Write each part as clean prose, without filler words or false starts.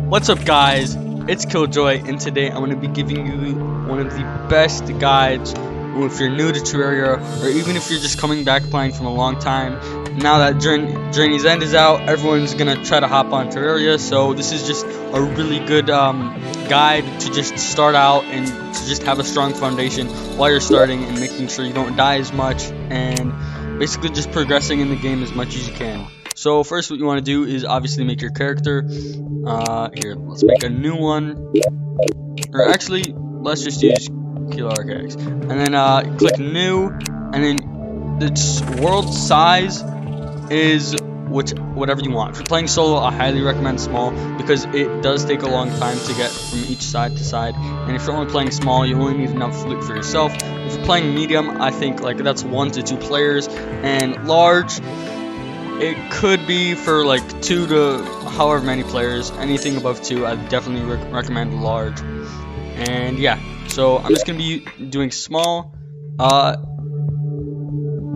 What's up, guys? It's Killjoy, and today I'm going to be giving you one of the best guides if you're new to Terraria, or even if you're just coming back playing from a long time. Now that Journey's End is out, everyone's going to try to hop on Terraria, so this is just a really good guide to just start out and to just have a strong foundation while you're starting and making sure you don't die as much, and basically just progressing in the game as much as you can. So first, what you want to do is obviously make your character. Here, let's make a new one. Or actually, let's just use Kilo Archaics. And then click new, and then its world size is whatever you want. If you're playing solo, I highly recommend small because it does take a long time to get from each side to side. And if you're only playing small, you only need enough loot for yourself. If you're playing medium, I think like that's 1 to 2 players, and large, it could be for like 2 to however many players. Anything above 2, I definitely recommend large. And yeah, so I'm just gonna be doing small.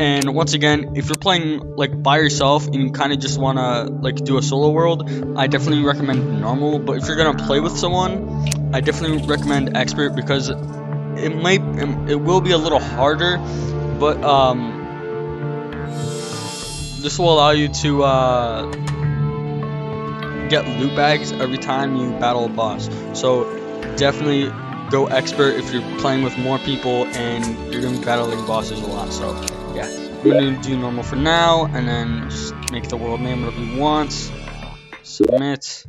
And once again, if you're playing like by yourself and you kind of just wanna like do a solo world, I definitely recommend normal. But if you're gonna play with someone, I definitely recommend expert because it will be a little harder, but this will allow you to get loot bags every time you battle a boss. So definitely go expert if you're playing with more people and you're going to be battling bosses a lot. So yeah, I'm going to do normal for now, and then just make the world name whatever you want. Submit.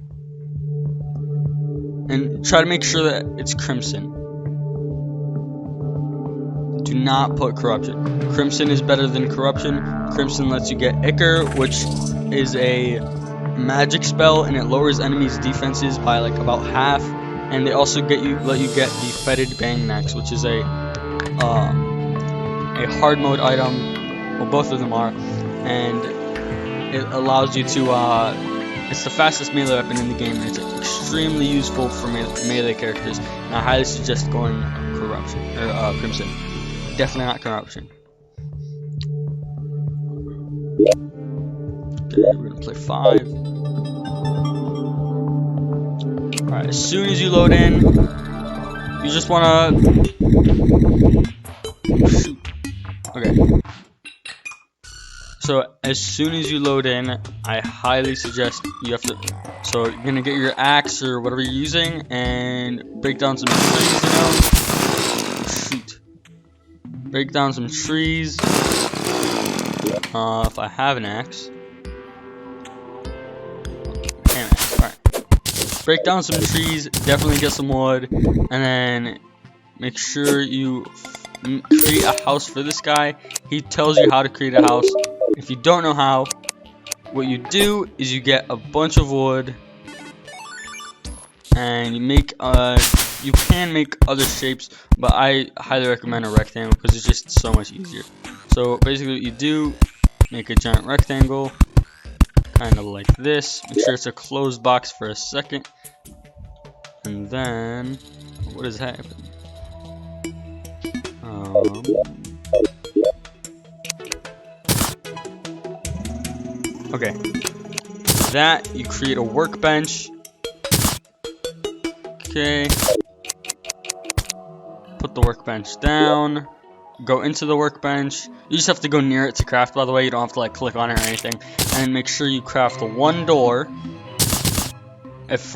And try to make sure that it's Crimson. Do not put Corruption. Crimson is better than Corruption. Crimson lets you get Ichor, which is a magic spell, and it lowers enemies' defenses by like about half. And they also let you get the Fetid Bang Next, which is a hard mode item. Well, both of them are, and it allows you to. It's the fastest melee weapon in the game, and it's extremely useful for melee characters. And I highly suggest going Corruption or Crimson. Definitely not Corruption. Okay, we're gonna play 5. Alright, as soon as you load in, you just wanna shoot. Okay. So as soon as you load in, I highly suggest you have to. So you're gonna get your axe or whatever you're using and break down some trees. Shoot. Break down some trees. If I have an axe. Alright. Break down some trees, definitely get some wood, and then make sure you create a house for this guy. He tells you how to create a house. If you don't know how, what you do is you get a bunch of wood, and you make you can make other shapes, but I highly recommend a rectangle because it's just so much easier. So basically what you do, make a giant rectangle, kind of like this. Make sure it's a closed box for a second, and then what is happening? Okay, that you create a workbench. Okay, put the workbench down. Go into the workbench. You just have to go near it to craft, by the way. You don't have to like click on it or anything. And make sure you craft 1 door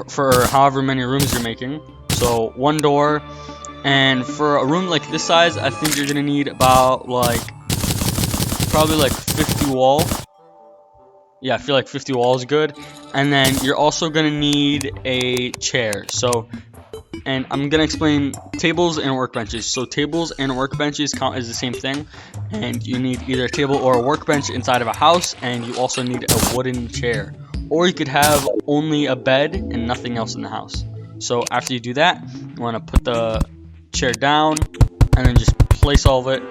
for however many rooms you're making. So 1 door, and for a room like this size, I think you're gonna need about probably like 50 wall. Yeah, I feel like 50 wall is good. And then you're also gonna need a chair. So, and I'm gonna explain tables and workbenches. So tables and workbenches count as the same thing, and you need either a table or a workbench inside of a house, and you also need a wooden chair. Or you could have only a bed and nothing else in the house. So after you do that, you want to put the chair down and then just place all of it.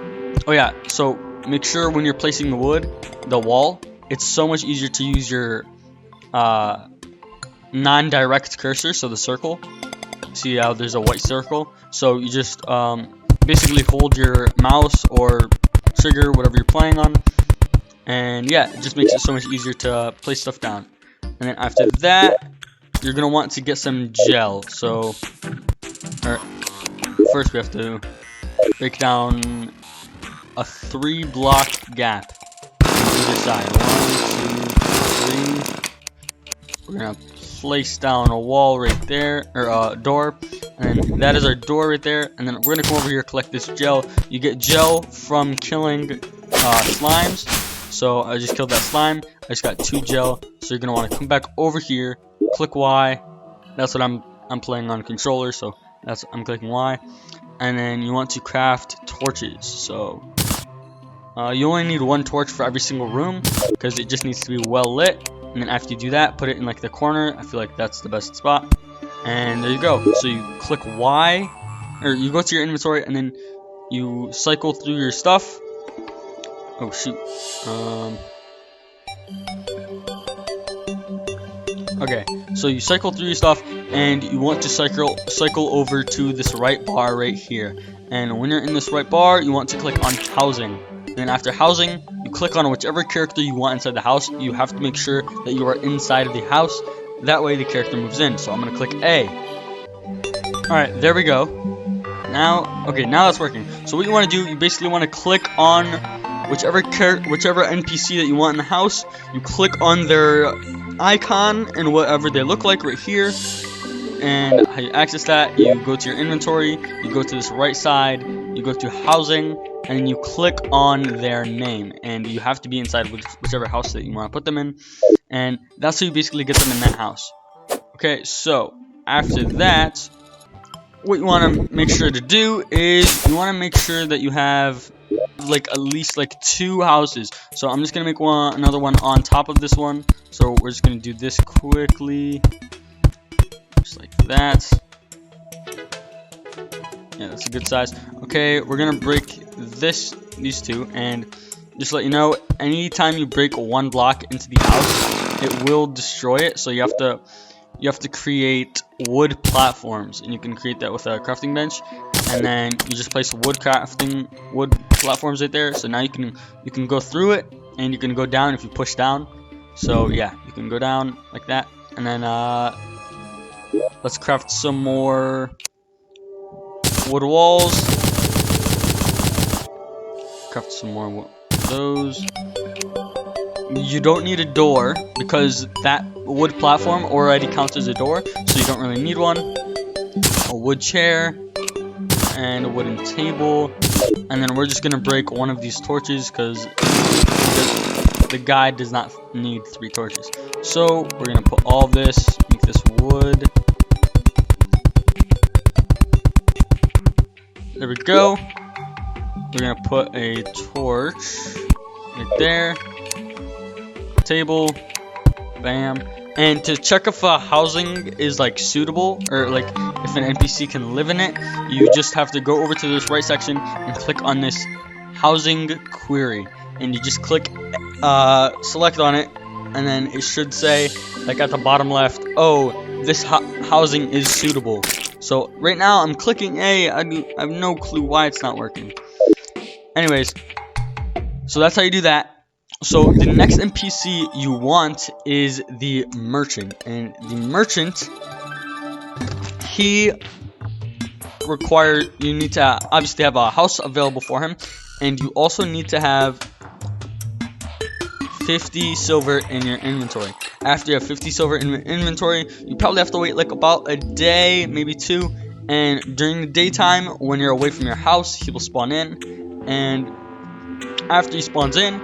Oh yeah, so make sure when you're placing the wood, the wall, it's so much easier to use your non-direct cursor, so the circle. See how there's a white circle? So you just basically hold your mouse or trigger, whatever you're playing on, and yeah, it just makes it so much easier to place stuff down. And then after that, you're gonna want to get some gel. So, first we have to break down a 3-block gap on either side. 1, 2, 3. We're gonna place down a wall right there, or a door, and that is our door right there. And then we're gonna come over here, collect this gel. You get gel from killing slimes. So I just killed that slime. I just got 2 gel. So you're gonna want to come back over here, click Y. That's what I'm playing on controller, so I'm clicking Y. And then you want to craft torches. So you only need 1 torch for every single room because it just needs to be well lit. And then after you do that, put it in like the corner. I feel like that's the best spot. And there you go. So you click Y, or you go to your inventory, and then you cycle through your stuff. Oh shoot. Okay, so you cycle through your stuff, and you want to cycle over to this right bar right here. And when you're in this right bar, you want to click on housing. And then after housing, you click on whichever character you want inside the house. You have to make sure that you are inside of the house. That way the character moves in. So I'm going to click A. Alright, there we go. Now that's working. So what you want to do, you basically want to click on whichever NPC that you want in the house. You click on their icon and whatever they look like right here. And how you access that, you go to your inventory, you go to this right side, you go to housing, and you click on their name. And you have to be inside whichever house that you want to put them in. And that's how you basically get them in that house. Okay, so after that, what you want to make sure to do is you want to make sure that you have like at least like 2 houses. So I'm just gonna make another one on top of this one. So we're just gonna do this quickly, just like that. Yeah, that's a good size. Okay, we're gonna break these 2, and just to let you know, anytime you break 1 block into the house, it will destroy it. So you have to create wood platforms, and you can create that with a crafting bench. And then you just place wood platforms right there. So now you can go through it, and you can go down if you push down. So yeah, you can go down like that. And then let's craft some more wood walls. Craft some more of those. You don't need a door because that wood platform already counts as a door, so you don't really need one. A wood chair and a wooden table, and then we're just gonna break one of these torches because the guide does not need 3 torches. So we're gonna put all this, make this wood. There we go. We're gonna put a torch right there. Table, bam. And to check if a housing is like suitable, or like if an NPC can live in it, you just have to go over to this right section and click on this housing query, and you just click select on it, and then it should say like at the bottom left, oh, this housing is suitable. So right now I'm clicking A. I have no clue why it's not working. Anyways, so that's how you do that. So the next NPC you want is the merchant, and the merchant, you need to obviously have a house available for him, and you also need to have 50 silver in your inventory. After you have 50 silver in your inventory, you probably have to wait like about a day, maybe 2, and during the daytime when you're away from your house, he will spawn in, and after he spawns in,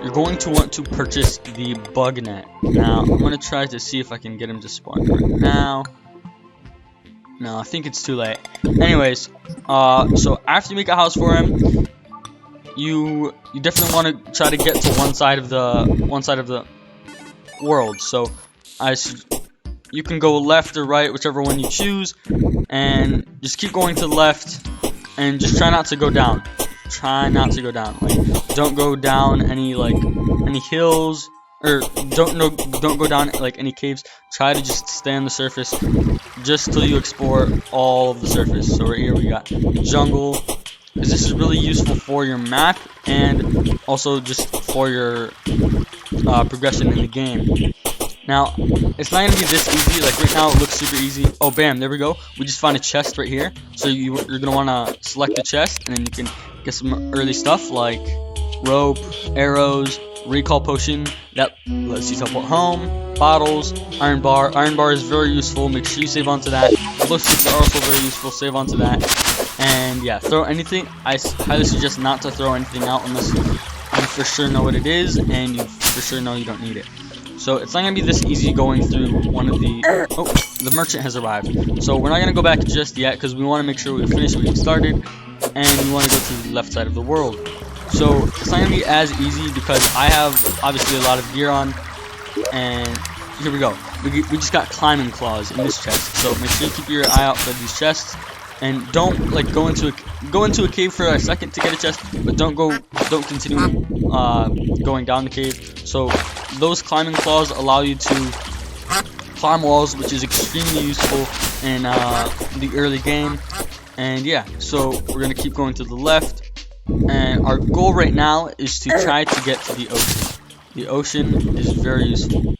you're going to want to purchase the bug net. Now, I'm going to try to see if I can get him to spawn right now. No, I think it's too late. Anyways, so after you make a house for him, you definitely want to try to get to one side of the world. So you can go left or right, whichever one you choose, and just keep going to the left, and just try not to go down. Try not to go down. Like, don't go down any hills, or don't go down like any caves. Try to just stay on the surface just till you explore all of the surface. So right here we got jungle, because this is really useful for your map and also just for your progression in the game. Now, it's not gonna be this easy. Like right now, it looks super easy. Oh, bam! There we go. We just found a chest right here. So you're gonna wanna select the chest, and then you can get some early stuff like rope, arrows, recall potion that lets you teleport home, bottles, iron bar. Iron bar is very useful. Make sure you save onto that. Glow sticks are also very useful. Save onto that. And yeah, throw anything. I highly suggest not to throw anything out unless you for sure know what it is and you for sure know you don't need it. So it's not gonna be this easy going through one of the. Oh, the merchant has arrived. So we're not gonna go back just yet because we want to make sure we finish what we started, and we want to go to the left side of the world. So it's not gonna be as easy because I have obviously a lot of gear on, and here we go. We just got climbing claws in this chest. So make sure you keep your eye out for these chests, and don't like go into a cave for a second to get a chest, but don't continue going down the cave. So those climbing claws allow you to climb walls, which is extremely useful in the early game. And yeah, so we're gonna keep going to the left. And our goal right now is to try to get to the ocean. The ocean is very useful.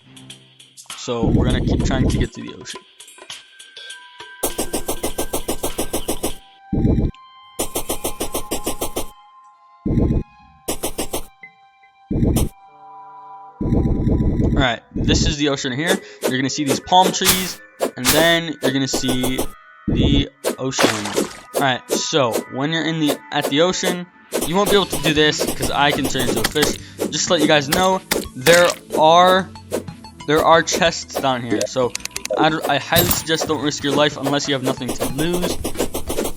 So we're gonna keep trying to get to the ocean. Alright, this is the ocean here. You're gonna see these palm trees, and then you're gonna see the ocean. Alright, so when you're at the ocean, you won't be able to do this because I can turn into a fish. Just to let you guys know, there are chests down here. So I highly suggest don't risk your life unless you have nothing to lose.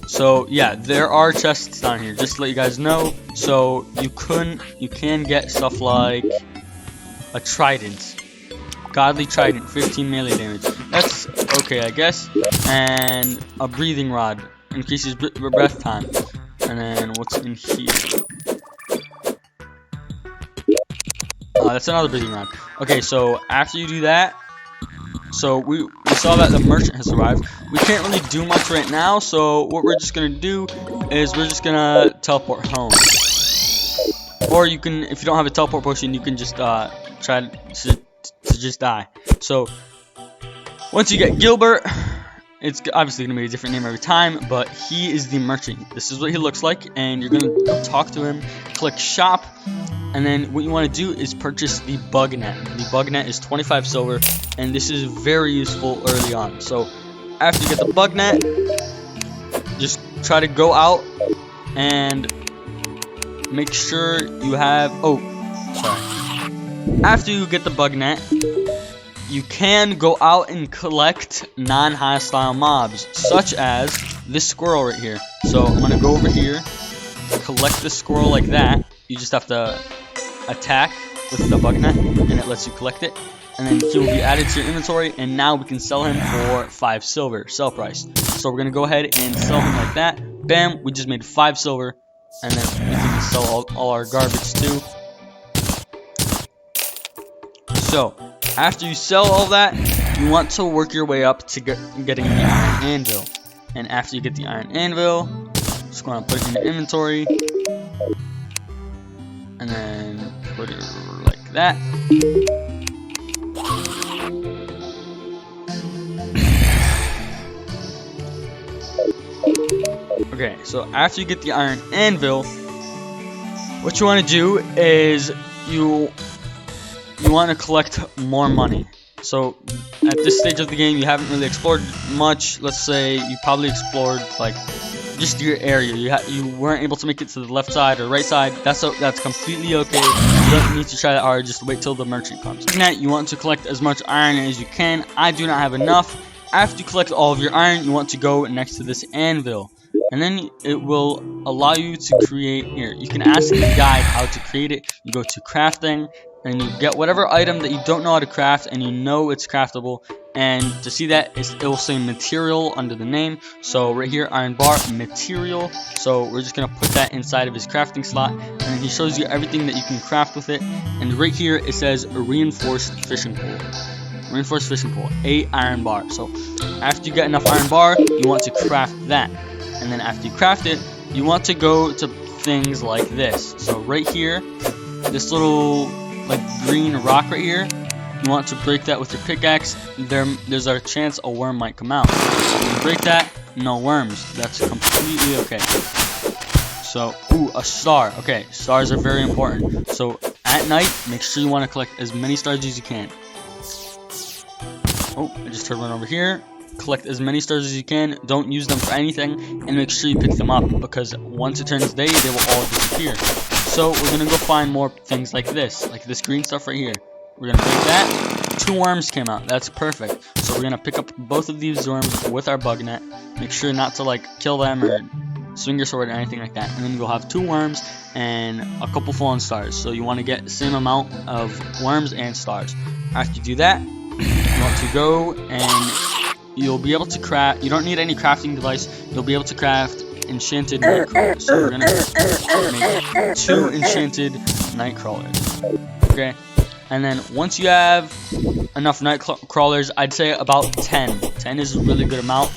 So yeah, there are chests down here. Just to let you guys know. So you can get stuff like a trident, godly trident, 15 melee damage. That's okay, I guess. And a breathing rod increases breath time. And then what's in here? That's another breathing rod. Okay, so after you do that, so we saw that the merchant has arrived. We can't really do much right now, so what we're just gonna do is we're just gonna teleport home. Or you can, if you don't have a teleport potion, you can just try to just die. So once you get Gilbert, it's obviously going to be a different name every time, but he is the merchant. This is what he looks like, and you're going to go talk to him, click shop, and then what you want to do is purchase the bug net. The bug net is 25 silver, and this is very useful early on. So after you get the bug net, just try to go out and make sure you have, after you get the bug net, you can go out and collect non-hostile mobs, such as this squirrel right here. So I'm gonna go over here, collect this squirrel like that. You just have to attack with the bug net, and it lets you collect it. And then he will be added to your inventory, and now we can sell him for 5 silver, sell price. So we're gonna go ahead and sell him like that. Bam, we just made 5 silver, and then we can sell all our garbage too. So after you sell all that, you want to work your way up to getting the iron anvil. And after you get the iron anvil, just going to put it in your inventory, and then put it like that. Okay, so after you get the iron anvil, what you want to do is you want to collect more money. So at this stage of the game, you haven't really explored much. Let's say you probably explored like just your area. You weren't able to make it to the left side or right side. That's completely okay. You don't need to try that hard. Just wait till the merchant comes. Next, you want to collect as much iron as you can. I do not have enough. After you collect all of your iron, you want to go next to this anvil, and then it will allow you to create here. You can ask the guide how to create it. You go to crafting, and you get whatever item that you don't know how to craft and you know it's craftable. And to see that, it will say material under the name. So right here, iron bar, material. So we're just going to put that inside of his crafting slot. And then he shows you everything that you can craft with it. And right here, it says a reinforced fishing pole. Reinforced fishing pole, 8 iron bar. So after you get enough iron bar, you want to craft that. And then after you craft it, you want to go to things like this. So right here, this little like green rock right here, You want to break that with your pickaxe. There's a chance a worm might come out. When you break that, no worms. That's completely okay. So, ooh, a star. Okay, stars are very important. So, at night, make sure you want to collect as many stars as you can. Oh, I just heard one over here. Collect as many stars as you can. Don't use them for anything, and make sure you pick them up, because once it turns day, they will all disappear. So, we're going to go find more things like this green stuff right here. We're going to break that. 2 worms came out. That's perfect. So, we're going to pick up both of these worms with our bug net. Make sure not to, kill them or swing your sword or anything like that. And then you'll have 2 worms and a couple fallen stars. So, you want to get the same amount of worms and stars. After you do that, you want to go and you'll be able to craft. You don't need any crafting device. You'll be able to craft enchanted night crawlers. So, we're going to make 2 enchanted night crawlers. Okay. And then once you have enough night crawlers, I'd say about 10. 10 is a really good amount.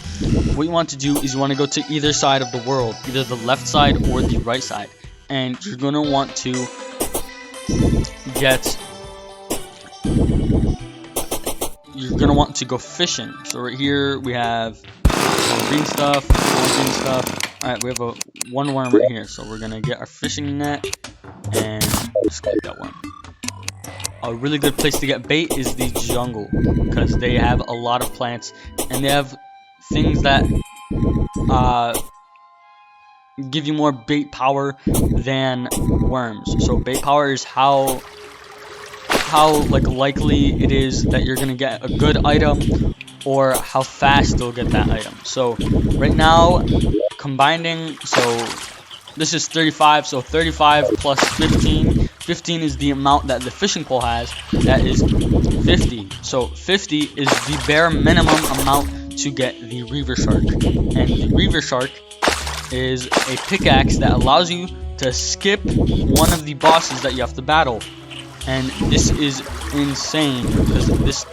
What you want to do is you want to go to either side of the world, either the left side or the right side. And you're going to want to go fishing. So right here we have some green stuff, more green stuff. Alright, we have one worm right here. So we're going to get our fishing net and just collect that one. A really good place to get bait is the jungle, because they have a lot of plants and they have things that give you more bait power than worms. So bait power is how likely it is that you're gonna get a good item, or how fast you'll get that item. So right now, combining, so this is 35, so 35 plus 15. 15 is the amount that the fishing pole has. That is 50. So 50 is the bare minimum amount to get the Reaver Shark. And the Reaver Shark is a pickaxe that allows you to skip one of the bosses that you have to battle. And this is insane, because this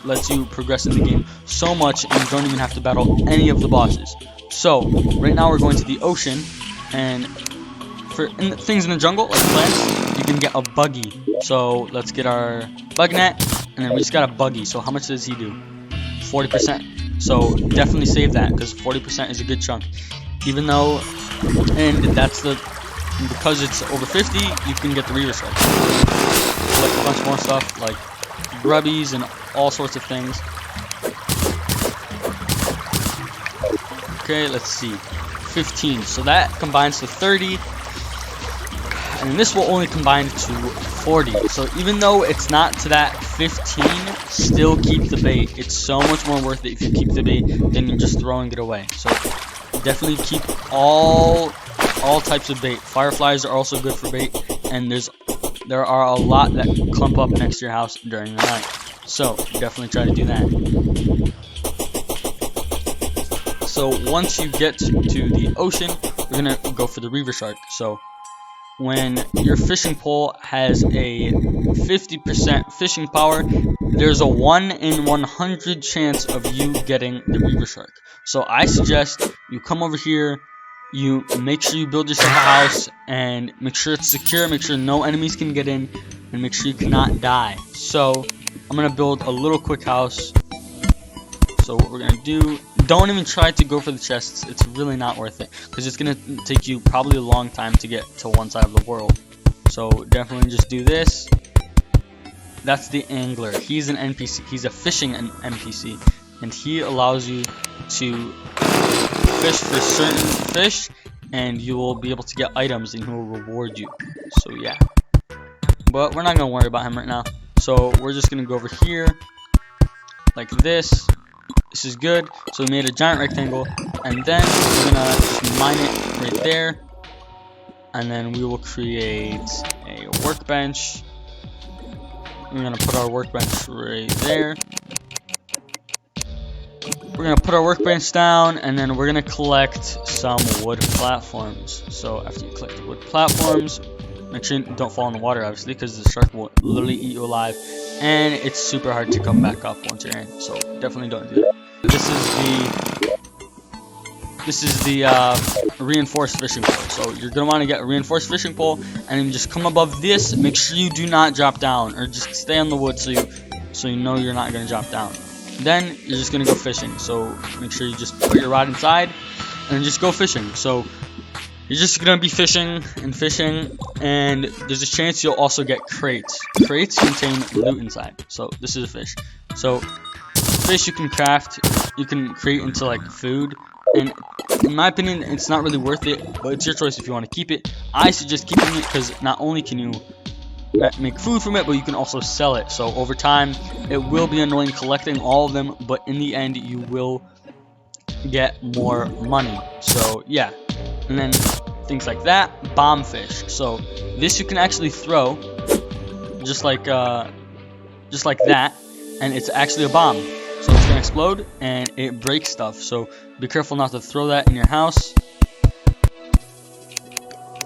lets you progress in the game so much and you don't even have to battle any of the bosses. So right now we're going to the ocean, and for things in the jungle like plants, you can get a buggy. So let's get our bug net, and then we just got a buggy. So how much does he do? 40%. So definitely save that, because 40% is a good chunk. Even though, and because it's over 50, you can get the Reaver Shark. Collect a bunch more stuff like grubbies and all sorts of things. Okay, let's see. 15. So that combines to 30. And this will only combine to 40. So even though it's not to that 15, still keep the bait. It's so much more worth it if you keep the bait than you're just throwing it away. So definitely keep all types of bait. Fireflies are also good for bait, and there are a lot that clump up next to your house during the night. So definitely try to do that. So once you get to the ocean, we're gonna go for the Reaver Shark. So when your fishing pole has a 50% fishing power, there's a 1 in 100 chance of you getting the Reaver Shark. So I suggest you come over here, you make sure you build yourself a house, and make sure it's secure, make sure no enemies can get in, and make sure you cannot die. So I'm going to build a little quick house. So what we're going to do, don't even try to go for the chests. It's really not worth it, because it's going to take you probably a long time to get to one side of the world. So definitely just do this. That's the angler. He's an NPC. He's a fishing NPC, and he allows you to fish for certain fish, and you will be able to get items, and he will reward you. So yeah, but we're not going to worry about him right now. So we're just going to go over here like this. This is good. So we made a giant rectangle, and then we're gonna just mine it right there, and then we will create a workbench. We're gonna put our workbench right there. We're gonna put our workbench down, and then we're gonna collect some wood platforms. So after you collect the wood platforms, make sure you don't fall in the water, obviously, because the shark will literally eat you alive, and it's super hard to come back up once you're in. So definitely don't do that. This is the reinforced fishing pole. So you're gonna want to get a reinforced fishing pole, and then just come above this. Make sure you do not drop down, or just stay on the wood so so you know you're not gonna drop down. Then you're just gonna go fishing. So make sure you just put your rod inside and just go fishing. So you're just gonna be fishing and fishing, and there's a chance you'll also get crates. Crates contain loot inside. So this is a fish. So fish you can craft, you can create into like food, and in my opinion it's not really worth it, but it's your choice if you want to keep it. I suggest keeping it because not only can you make food from it, but you can also sell it. So over time it will be annoying collecting all of them, but in the end you will get more money. So yeah, and then things like that. Bombfish. So this you can actually throw just like that, and it's actually a bomb. So it's gonna explode and it breaks stuff. So be careful not to throw that in your house.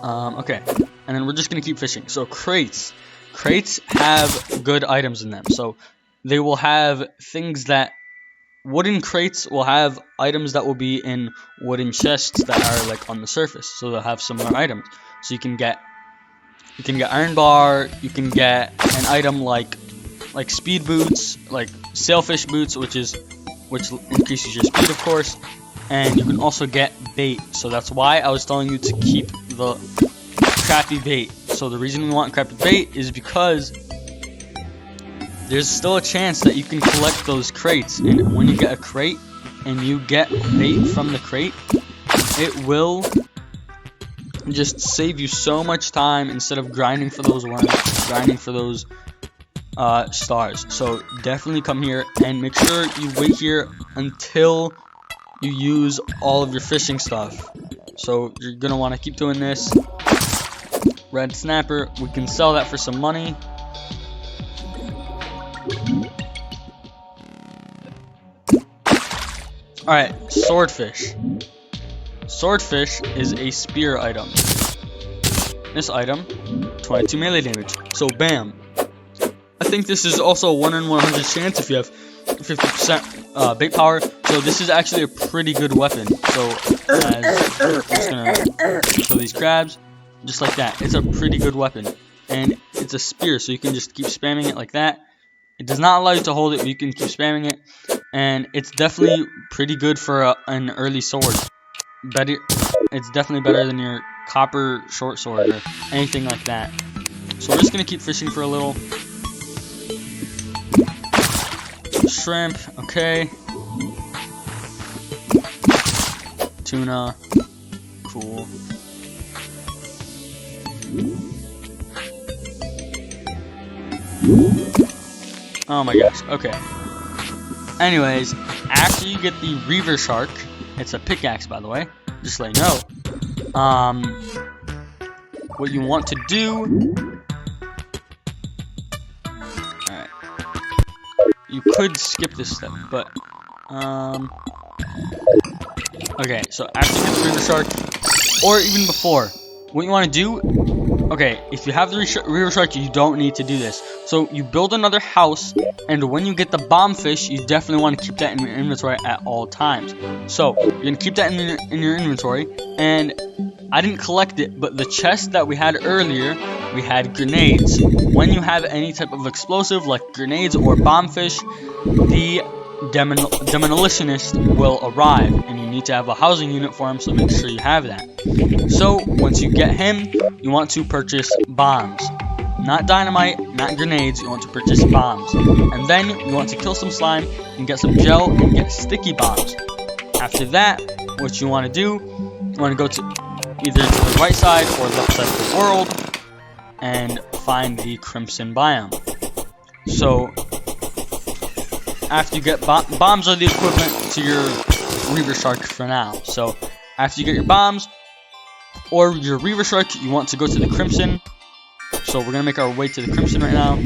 Okay, and then we're just gonna keep fishing. So crates have good items in them. So they will have things that wooden crates will have items that will be in wooden chests that are like on the surface. So they'll have similar items. So you can get iron bar. You can get an item like speed boots, like sailfish boots, which increases your speed, of course. And you can also get bait. So that's why I was telling you to keep the crappy bait. So the reason we want crappy bait is because there's still a chance that you can collect those crates, and when you get a crate and you get bait from the crate, it will just save you so much time instead of grinding for those worms, grinding for those stars. So definitely come here and make sure you wait here until you use all of your fishing stuff. So you're gonna want to keep doing this. Red snapper, we can sell that for some money. Alright, swordfish. Swordfish is a spear item. This item, 22 melee damage. So bam. I think this is also a 1 in 100 chance if you have 50% bait power. So this is actually a pretty good weapon. So I'm just gonna show these crabs. Just like that. It's a pretty good weapon. And it's a spear, so you can just keep spamming it like that. It does not allow you to hold it, but you can keep spamming it. And it's definitely pretty good for an early sword. It's definitely better than your copper short sword or anything like that. So we're just going to keep fishing for a little. Shrimp, okay. Tuna, cool. Oh my gosh, okay. Anyways, after you get the Reaver Shark, it's a pickaxe by the way, just to let you know. What you want to do, alright, you could skip this step, but, okay, so after you get the Reaver Shark, or even before, what you want to do, okay, if you have the Reaver Shark, you don't need to do this. So you build another house, and when you get the Bombfish, you definitely want to keep that in your inventory at all times. So you're going to keep that in your inventory, and I didn't collect it, but the chest that we had earlier, we had grenades. When you have any type of explosive, like grenades or Bombfish, the demolitionist will arrive, and you need to have a housing unit for him, so make sure you have that. So once you get him, you want to purchase bombs. Not dynamite, not grenades, you want to purchase bombs. And then you want to kill some slime and get some gel and get sticky bombs. After that, what you want to do, you want to go to either to the right side or left side of the world and find the crimson biome. So after you get bombs are the equivalent to your Reaver Shark for now. So after you get your bombs or your Reaver Shark, you want to go to the crimson. So we're gonna make our way to the crimson right now.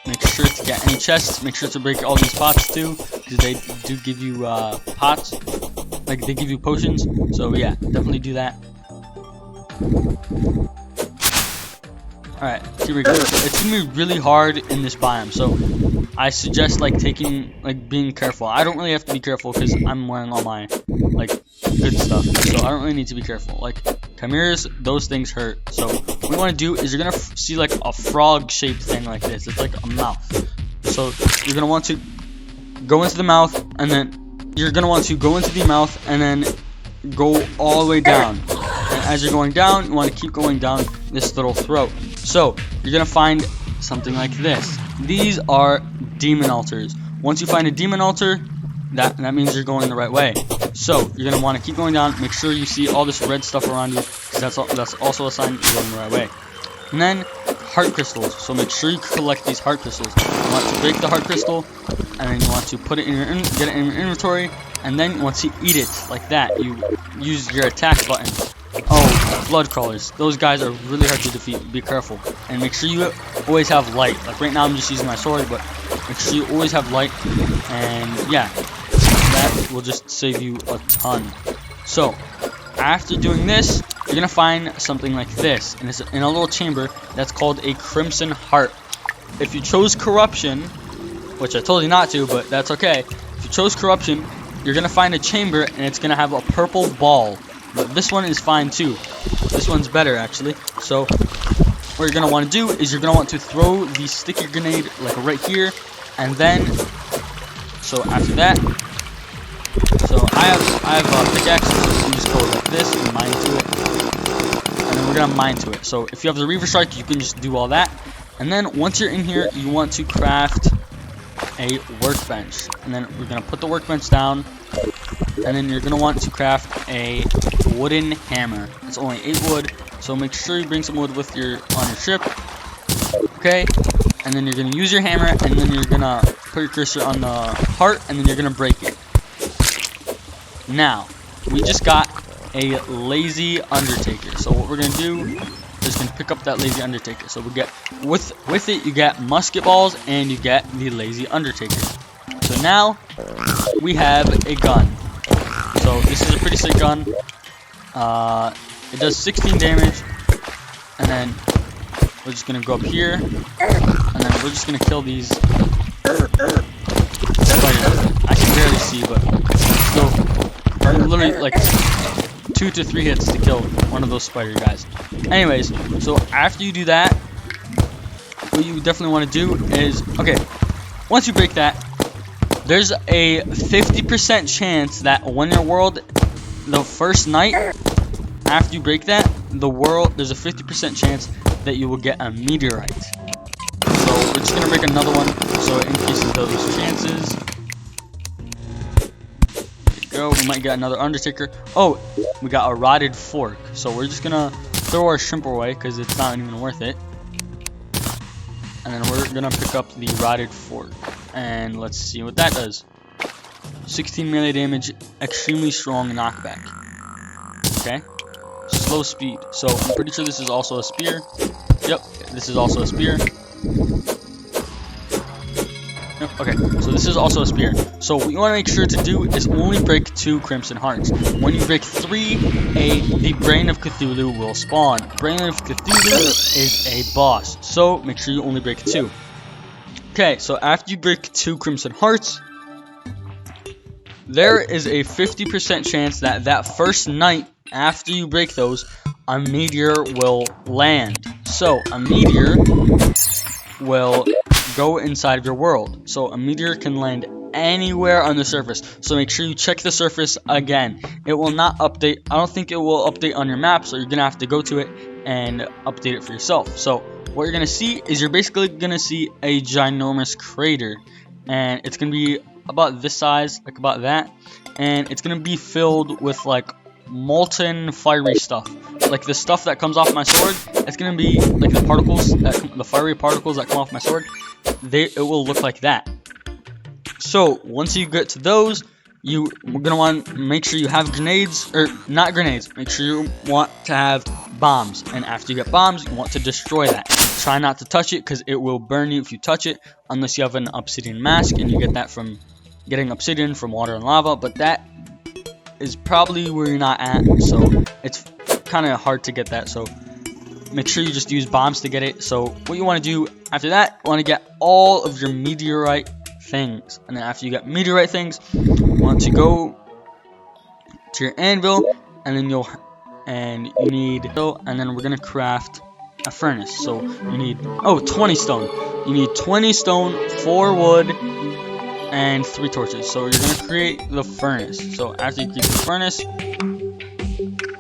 Make sure to get any chests. Make sure to break all these pots too, because they do give you pots. Like they give you potions. So yeah, definitely do that. Alright, here we go. It's gonna be really hard in this biome, so I suggest being careful. I don't really have to be careful because I'm wearing all my good stuff, so I don't really need to be careful. Like Chimeras, those things hurt. So what you want to do is you're gonna see like a frog-shaped thing like this. It's like a mouth. So you're gonna want to go into the mouth, and then you're gonna want to go into the mouth, and then go all the way down. And as you're going down, you want to keep going down this little throat. So you're gonna find something like this. These are demon altars. Once you find a demon altar, that means you're going the right way. So you're gonna want to keep going down. Make sure you see all this red stuff around you, because that's also a sign you're going the right way. And then heart crystals. So make sure you collect these heart crystals. You want to break the heart crystal, and then you want to put it in your get it in your inventory, and then once you eat it like that, you use your attack button. Oh, blood crawlers. Those guys are really hard to defeat. Be careful, and make sure you always have light. Like right now, I'm just using my sword, but make sure you always have light. And yeah, that will just save you a ton. So after doing this, you're gonna find something like this, and it's in a little chamber that's called a crimson heart. If you chose corruption, which I told you not to, but that's okay. If you chose corruption, you're gonna find a chamber, and it's gonna have a purple ball. But this one is fine too. This one's better actually. So what you're gonna want to do is you're gonna want to throw the sticky grenade like right here, and then so after that, so I have a pickaxe, so you can just go like this and mine to it, and then we're gonna mine to it. So if you have the Reaver Strike, you can just do all that, and then once you're in here, you want to craft a workbench, and then we're gonna put the workbench down, and then you're gonna want to craft a wooden hammer. It's only 8 wood, so make sure you bring some wood with your on your ship. Okay, and then you're gonna use your hammer, and then you're gonna put your cursor on the heart, and then you're gonna break it. Now we just got a lazy undertaker. So what we're gonna do is gonna pick up that lazy undertaker. So we get with it you get musket balls, and you get the lazy undertaker. So now we have a gun. So this is a pretty sick gun. It does 16 damage, and then we're just gonna go up here, and then we're just gonna kill these spiders. I can barely see, but so literally like 2 to 3 hits to kill one of those spider guys. Anyways, so after you do that, what you definitely want to do is, okay, once you break that, there's a 50% chance that when your world, the first night after you break that, there's a 50% chance that you will get a meteorite. So we're just gonna break another one, so it increases those chances. There you go. We might get another undertaker. Oh, we got a rotted fork. So we're just gonna throw our shrimp away because it's not even worth it. And then we're gonna pick up the rotted fork, and let's see what that does. 16 melee damage, extremely strong knockback. Okay, slow speed. So I'm pretty sure this is also a spear. Yep, this is also a spear. Yep, okay, so this is also a spear. So what you want to make sure to do is only break 2 crimson hearts. When you break 3, the Brain of Cthulhu will spawn. Brain of Cthulhu is a boss, so make sure you only break 2. Okay, so after you break 2 crimson hearts, there is a 50% chance that that first night after you break those, a meteor will land. So a meteor will go inside of your world. So a meteor can land anywhere on the surface. So make sure you check the surface again. It will not update. I don't think it will update on your map, so you're gonna have to go to it and update it for yourself. So what you're gonna see is you're basically gonna see a ginormous crater, and it's gonna be about this size, like about that, and it's gonna be filled with like molten fiery stuff, like the stuff that comes off my sword. It's gonna be like the particles, the fiery particles that come off my sword. It will look like that. So once you get to those, we're gonna want to make sure you have grenades, or not grenades. Make sure you want to have bombs, and after you get bombs, you want to destroy that. Try not to touch it because it will burn you if you touch it, unless you have an obsidian mask, and you get that from getting obsidian from water and lava. But that is probably where you're not at, so it's kind of hard to get that. So make sure you just use bombs to get it. So what you want to do after that, you want to get all of your meteorite things, and then after you get meteorite things, you want to go to your anvil, and then you'll and you need, and then we're gonna craft a furnace. So you need 20 stone. You need 20 stone, 4 wood, and 3 torches. So you're gonna create the furnace. So after you create the furnace,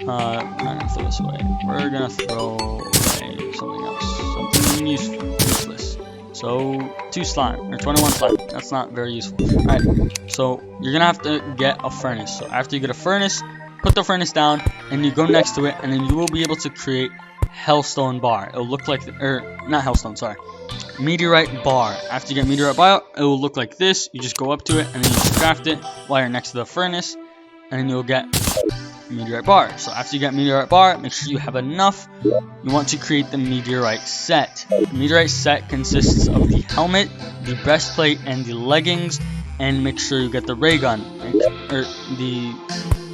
we're not gonna throw this away. We're gonna throw away something else, something useless. So 2 slime or 21 slime. That's not very useful. Alright, so you're gonna have to get a furnace. So after you get a furnace, put the furnace down, and you go next to it, and then you will be able to create hellstone bar. It'll look like, not hellstone, sorry, meteorite bar. After you get meteorite bar, it will look like this. You just go up to it, and then you just craft it while you're next to the furnace, and then you'll get meteorite bar. So after you get meteorite bar, make sure you have enough. You want to create the meteorite set. The meteorite set consists of the helmet, the breastplate, and the leggings. And make sure you get the ray gun, or the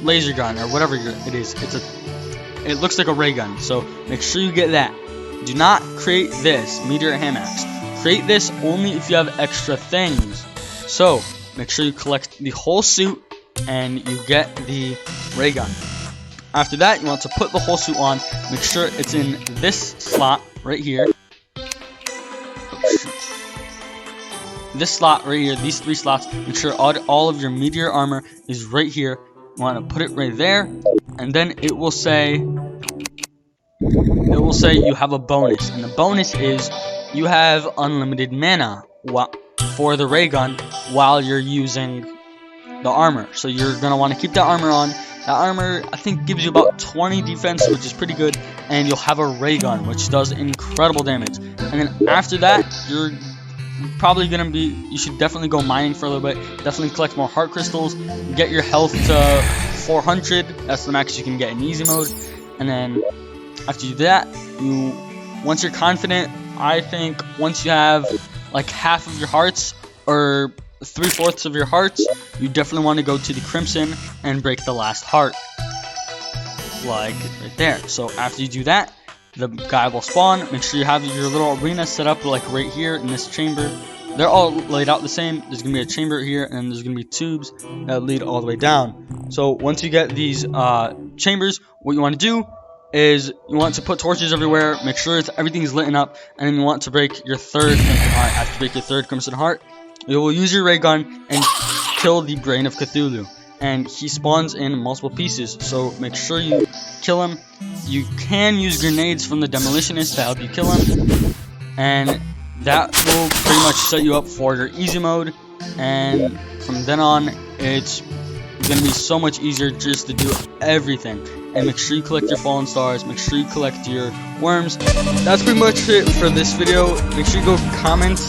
laser gun, or whatever it is. It looks like a ray gun, so make sure you get that. Do not create this meteorite hand axe. Create this only if you have extra things. So make sure you collect the whole suit and you get the ray gun. After that, you want to put the whole suit on. Make sure it's in this slot right here. This slot right here, these 3 slots. Make sure all of your meteor armor is right here. You want to put it right there, and then it will say you have a bonus, and the bonus is you have unlimited mana for the ray gun while you're using the armor. So you're gonna want to keep that armor on. That armor, I think, gives you about 20 defense, which is pretty good, and you'll have a ray gun, which does incredible damage. And then after that, you're probably gonna you should definitely go mining for a little bit. Definitely collect more heart crystals. Get your health to 400. That's the max you can get in easy mode. And then after you do that, once you're confident, I think once you have like half of your hearts or 3/4 of your hearts, you definitely want to go to the crimson and break the last heart, like right there. So after you do that, the guy will spawn. Make sure you have your little arena set up like right here in this chamber. They're all laid out the same. There's gonna be a chamber here, and there's gonna be tubes that lead all the way down. So once you get these chambers, what you want to do is you want to put torches everywhere. Make sure everything's lit up, and then you want to break your 3rd crimson heart. After you break your 3rd crimson heart, you will use your ray gun and kill the Brain of Cthulhu. And he spawns in multiple pieces, so make sure you kill him. You can use grenades from the demolitionist to help you kill him, and that will pretty much set you up for your easy mode. And from then on, it's gonna be so much easier just to do everything. And make sure you collect your fallen stars. Make sure you collect your worms. That's pretty much it for this video. Make sure you go comment,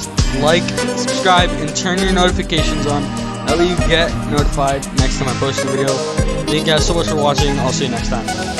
like, subscribe, and turn your notifications on. That way you get notified next time I post a video. Thank you guys so much for watching. I'll see you next time.